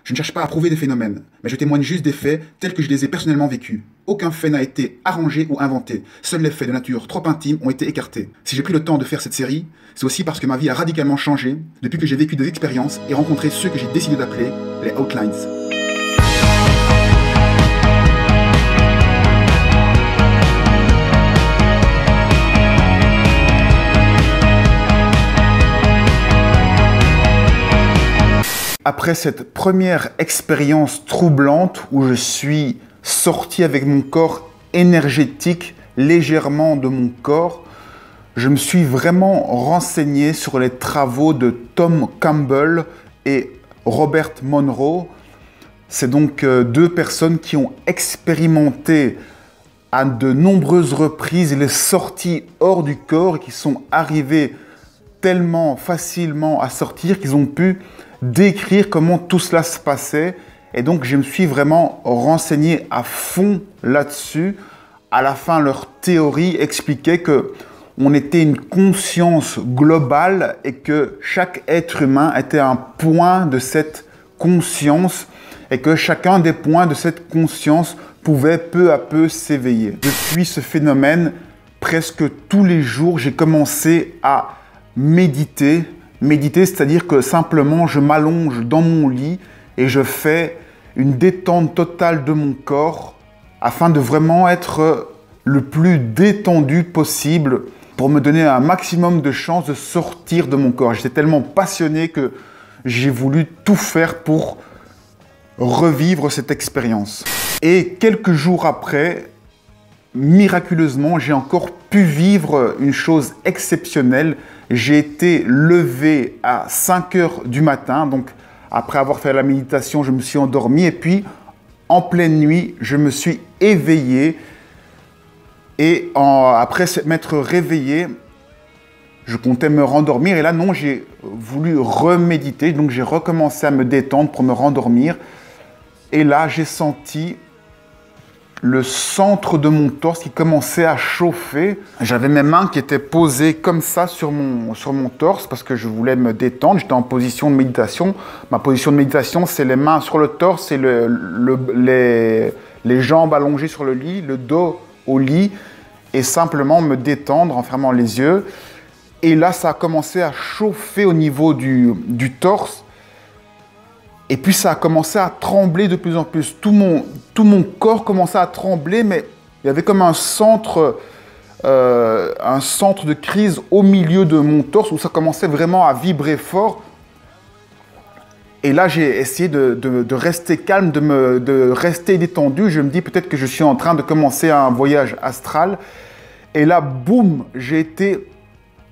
Je ne cherche pas à prouver des phénomènes, mais je témoigne juste des faits tels que je les ai personnellement vécus. Aucun fait n'a été arrangé ou inventé. Seuls les faits de nature trop intime ont été écartés. Si j'ai pris le temps de faire cette série, c'est aussi parce que ma vie a radicalement changé depuis que j'ai vécu des expériences et rencontré ceux que j'ai décidé d'appeler les Outlines. Après cette première expérience troublante où je suis sorti avec mon corps énergétique légèrement de mon corps, je me suis vraiment renseigné sur les travaux de Tom Campbell et Robert Monroe. C'est donc deux personnes qui ont expérimenté à de nombreuses reprises les sorties hors du corps et qui sont arrivées tellement facilement à sortir qu'ils ont pu décrire comment tout cela se passait. Et donc, je me suis vraiment renseigné à fond là-dessus. À la fin, leur théorie expliquait que on était une conscience globale et que chaque être humain était un point de cette conscience et que chacun des points de cette conscience pouvait peu à peu s'éveiller. Depuis ce phénomène, presque tous les jours, j'ai commencé à méditer. Méditer, c'est-à-dire que simplement je m'allonge dans mon lit et je fais une détente totale de mon corps afin de vraiment être le plus détendu possible pour me donner un maximum de chances de sortir de mon corps. J'étais tellement passionné que j'ai voulu tout faire pour revivre cette expérience. Et quelques jours après, miraculeusement, j'ai encore pu vivre une chose exceptionnelle. J'ai été levé à 5 heures du matin, donc après avoir fait la méditation, je me suis endormi et puis en pleine nuit, je me suis éveillé et après m'être réveillé, je comptais me rendormir et là non, j'ai voulu reméditer, donc j'ai recommencé à me détendre pour me rendormir et là j'ai senti le centre de mon torse qui commençait à chauffer. J'avais mes mains qui étaient posées comme ça sur mon torse parce que je voulais me détendre. J'étais en position de méditation. Ma position de méditation, c'est les mains sur le torse et les jambes allongées sur le lit, le dos au lit et simplement me détendre en fermant les yeux. Et là, ça a commencé à chauffer au niveau du torse. Et puis ça a commencé à trembler de plus en plus. Tout mon corps commençait à trembler, mais il y avait comme un centre de crise au milieu de mon torse où ça commençait vraiment à vibrer fort. Et là, j'ai essayé de rester calme, de rester détendu. Je me dis peut-être que je suis en train de commencer un voyage astral. Et là, boum, j'ai été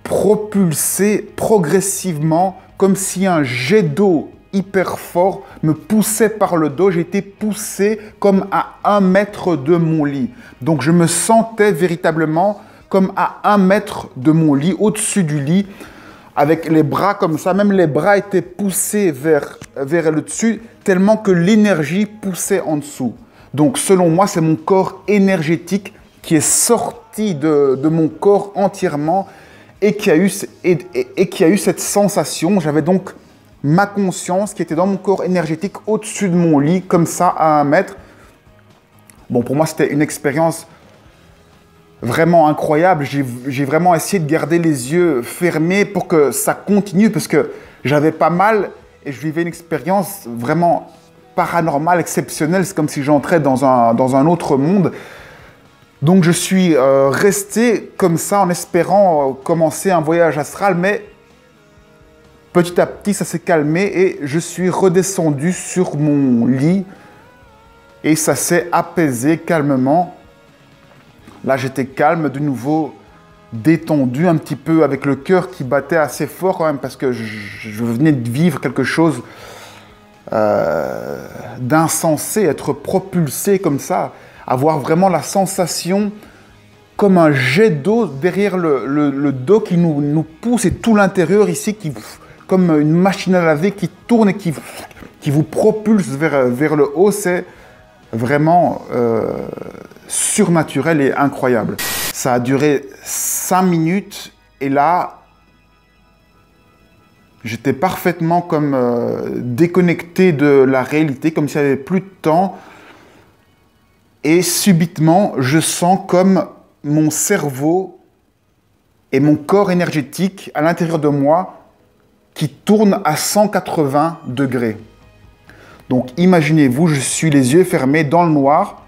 propulsé progressivement comme si un jet d'eau hyper fort me poussait par le dos. J'ai été poussé comme à 1 mètre de mon lit. Donc je me sentais véritablement comme à 1 mètre de mon lit, au-dessus du lit, avec les bras comme ça. Même les bras étaient poussés vers le dessus, tellement que l'énergie poussait en dessous. Donc selon moi, c'est mon corps énergétique qui est sorti de mon corps entièrement et qui a eu cette sensation. J'avais donc ma conscience qui était dans mon corps énergétique au-dessus de mon lit, comme ça, à 1 mètre. Bon, pour moi, c'était une expérience vraiment incroyable. J'ai vraiment essayé de garder les yeux fermés pour que ça continue, parce que j'avais pas mal et je vivais une expérience vraiment paranormale, exceptionnelle. C'est comme si j'entrais dans un autre monde. Donc, je suis resté comme ça en espérant commencer un voyage astral, mais petit à petit, ça s'est calmé et je suis redescendu sur mon lit et ça s'est apaisé calmement. Là, j'étais calme, de nouveau détendu, un petit peu avec le cœur qui battait assez fort quand même parce que je venais de vivre quelque chose d'insensé, être propulsé comme ça, avoir vraiment la sensation comme un jet d'eau derrière le dos qui nous pousse et tout l'intérieur ici qui... comme une machine à laver qui tourne et qui vous propulse vers le haut. C'est vraiment surnaturel et incroyable. Ça a duré 5 minutes et là, J'étais parfaitement comme déconnecté de la réalité, comme s'il n'y avait plus de temps. Et subitement, je sens comme mon cerveau et mon corps énergétique à l'intérieur de moi qui tourne à 180 degrés. Donc imaginez-vous, je suis les yeux fermés dans le noir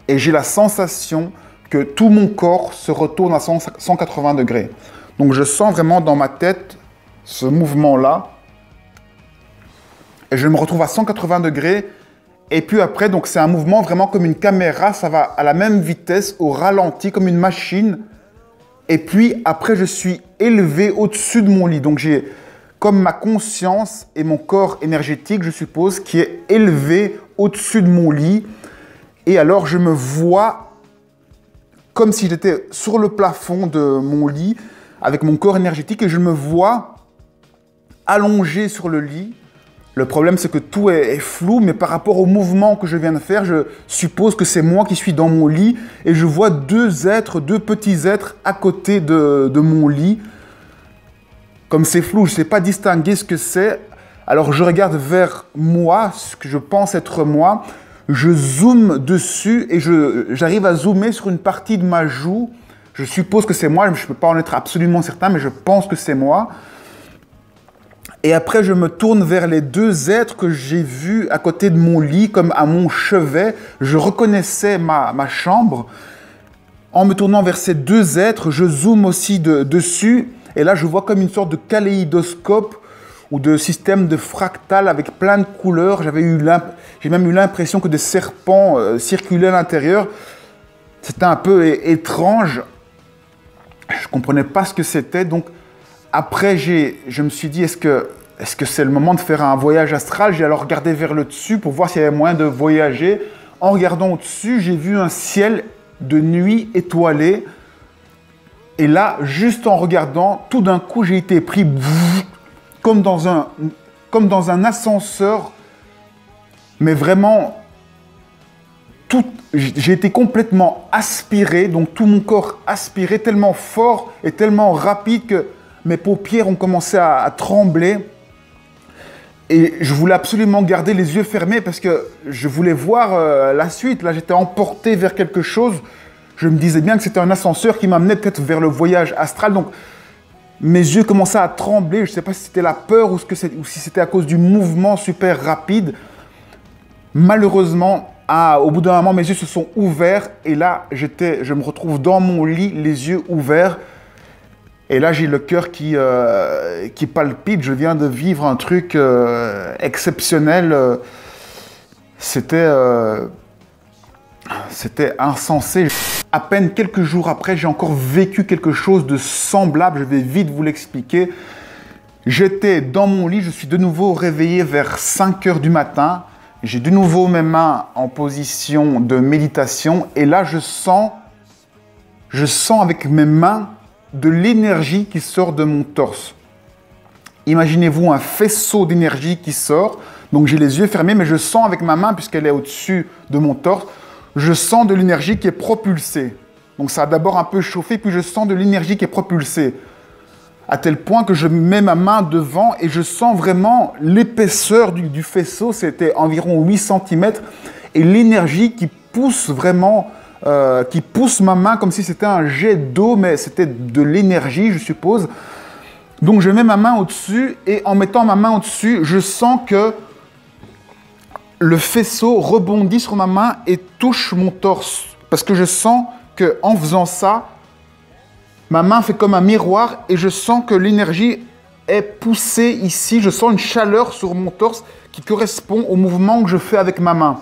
et j'ai la sensation que tout mon corps se retourne à 180 degrés. Donc je sens vraiment dans ma tête ce mouvement-là et je me retrouve à 180 degrés. Et puis après, donc c'est un mouvement vraiment comme une caméra, ça va à la même vitesse, au ralenti, comme une machine. Et puis après, je suis élevé au-dessus de mon lit. Donc j'ai comme ma conscience et mon corps énergétique, je suppose, qui est élevé au-dessus de mon lit. Et alors je me vois comme si j'étais sur le plafond de mon lit, avec mon corps énergétique, et je me vois allongé sur le lit. Le problème, c'est que tout est flou, mais par rapport au mouvement que je viens de faire, je suppose que c'est moi qui suis dans mon lit et je vois deux petits êtres à côté de mon lit. Comme c'est flou, je ne sais pas distinguer ce que c'est. Alors je regarde vers moi, ce que je pense être moi. Je zoome dessus et j'arrive à zoomer sur une partie de ma joue. Je suppose que c'est moi, je ne peux pas en être absolument certain, mais je pense que c'est moi. Et après, je me tourne vers les deux êtres que j'ai vus à côté de mon lit, comme à mon chevet. Je reconnaissais ma chambre. En me tournant vers ces deux êtres, je zoome aussi dessus. Et là, je vois comme une sorte de kaléidoscope ou de système de fractal avec plein de couleurs. J'ai même eu l'impression que des serpents circulaient à l'intérieur. C'était un peu étrange. Je ne comprenais pas ce que c'était. Donc, après, je me suis dit, est-ce que c'est le moment de faire un voyage astral? J'ai alors regardé vers le dessus pour voir s'il y avait moyen de voyager. En regardant au-dessus, j'ai vu un ciel de nuit étoilé. Et là, juste en regardant, tout d'un coup, j'ai été pris comme dans un ascenseur. Mais vraiment, j'ai été complètement aspiré, donc tout mon corps aspiré, tellement fort et tellement rapide que mes paupières ont commencé à trembler. Et je voulais absolument garder les yeux fermés parce que je voulais voir la suite. Là, j'étais emporté vers quelque chose. Je me disais bien que c'était un ascenseur qui m'amenait peut-être vers le voyage astral. Donc, mes yeux commençaient à trembler. Je ne sais pas si c'était la peur ou si c'était à cause du mouvement super rapide. Malheureusement, au bout d'un moment, mes yeux se sont ouverts. Et là, je me retrouve dans mon lit, les yeux ouverts. Et là, j'ai le cœur qui palpite. Je viens de vivre un truc exceptionnel. C'était insensé. À peine quelques jours après, j'ai encore vécu quelque chose de semblable. Je vais vite vous l'expliquer. J'étais dans mon lit. Je suis de nouveau réveillé vers 5 heures du matin. J'ai de nouveau mes mains en position de méditation. Et là, je sens avec mes mains de l'énergie qui sort de mon torse. Imaginez-vous un faisceau d'énergie qui sort. Donc j'ai les yeux fermés, mais je sens avec ma main, puisqu'elle est au-dessus de mon torse, je sens de l'énergie qui est propulsée. Donc ça a d'abord un peu chauffé, puis je sens de l'énergie qui est propulsée. À tel point que je mets ma main devant et je sens vraiment l'épaisseur du faisceau. C'était environ 8 cm. Et l'énergie qui pousse vraiment... qui pousse ma main comme si c'était un jet d'eau, mais c'était de l'énergie, je suppose. Donc, je mets ma main au-dessus et en mettant ma main au-dessus, je sens que le faisceau rebondit sur ma main et touche mon torse. Parce que je sens qu'en faisant ça, ma main fait comme un miroir et je sens que l'énergie est poussée ici. Je sens une chaleur sur mon torse qui correspond au mouvement que je fais avec ma main.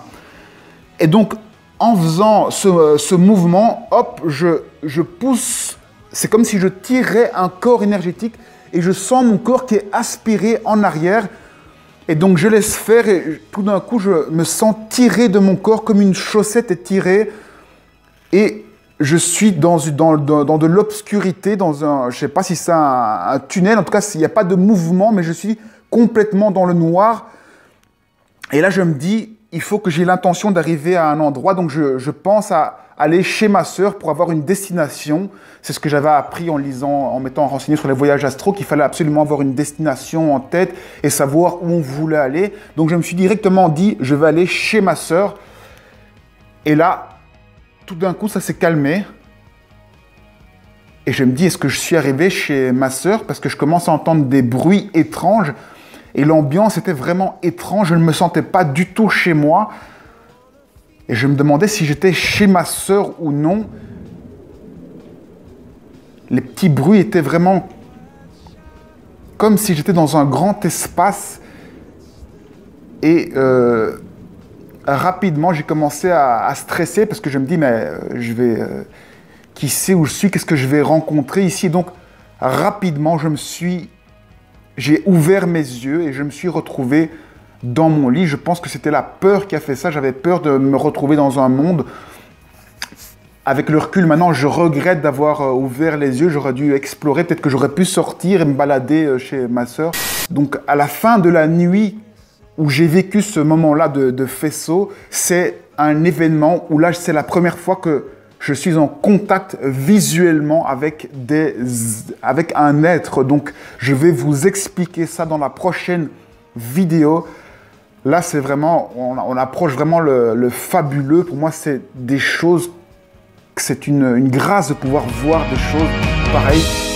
Et donc, en faisant ce mouvement, hop, je pousse. C'est comme si je tirais un corps énergétique et je sens mon corps qui est aspiré en arrière. Et donc, je laisse faire et tout d'un coup, je me sens tiré de mon corps comme une chaussette est tirée. Et je suis dans de l'obscurité, je ne sais pas si c'est un tunnel. En tout cas, il n'y a pas de mouvement, mais je suis complètement dans le noir. Et là, je me dis... il faut que j'ai l'intention d'arriver à un endroit. Donc, je pense à aller chez ma sœur pour avoir une destination. C'est ce que j'avais appris en lisant, en m'étant renseigné sur les voyages astro, qu'il fallait absolument avoir une destination en tête et savoir où on voulait aller. Donc, je me suis directement dit, je vais aller chez ma sœur. Et là, tout d'un coup, ça s'est calmé. Et je me dis, est-ce que je suis arrivé chez ma sœur? Parce que je commence à entendre des bruits étranges. Et l'ambiance était vraiment étrange. Je ne me sentais pas du tout chez moi. Et je me demandais si j'étais chez ma sœur ou non. Les petits bruits étaient vraiment comme si j'étais dans un grand espace. Et rapidement, j'ai commencé à stresser parce que je me dis, mais je vais... qui sait où je suis? Qu'est-ce que je vais rencontrer ici? Donc, rapidement, j'ai ouvert mes yeux et je me suis retrouvé dans mon lit. Je pense que c'était la peur qui a fait ça. J'avais peur de me retrouver dans un monde. Avec le recul, maintenant, je regrette d'avoir ouvert les yeux. J'aurais dû explorer. Peut-être que j'aurais pu sortir et me balader chez ma sœur. Donc, à la fin de la nuit où j'ai vécu ce moment-là de faisceau, c'est un événement où là, c'est la première fois que je suis en contact visuellement avec un être. Donc, je vais vous expliquer ça dans la prochaine vidéo. Là, c'est vraiment, on approche vraiment le fabuleux. Pour moi, c'est des choses, c'est une grâce de pouvoir voir des choses pareilles.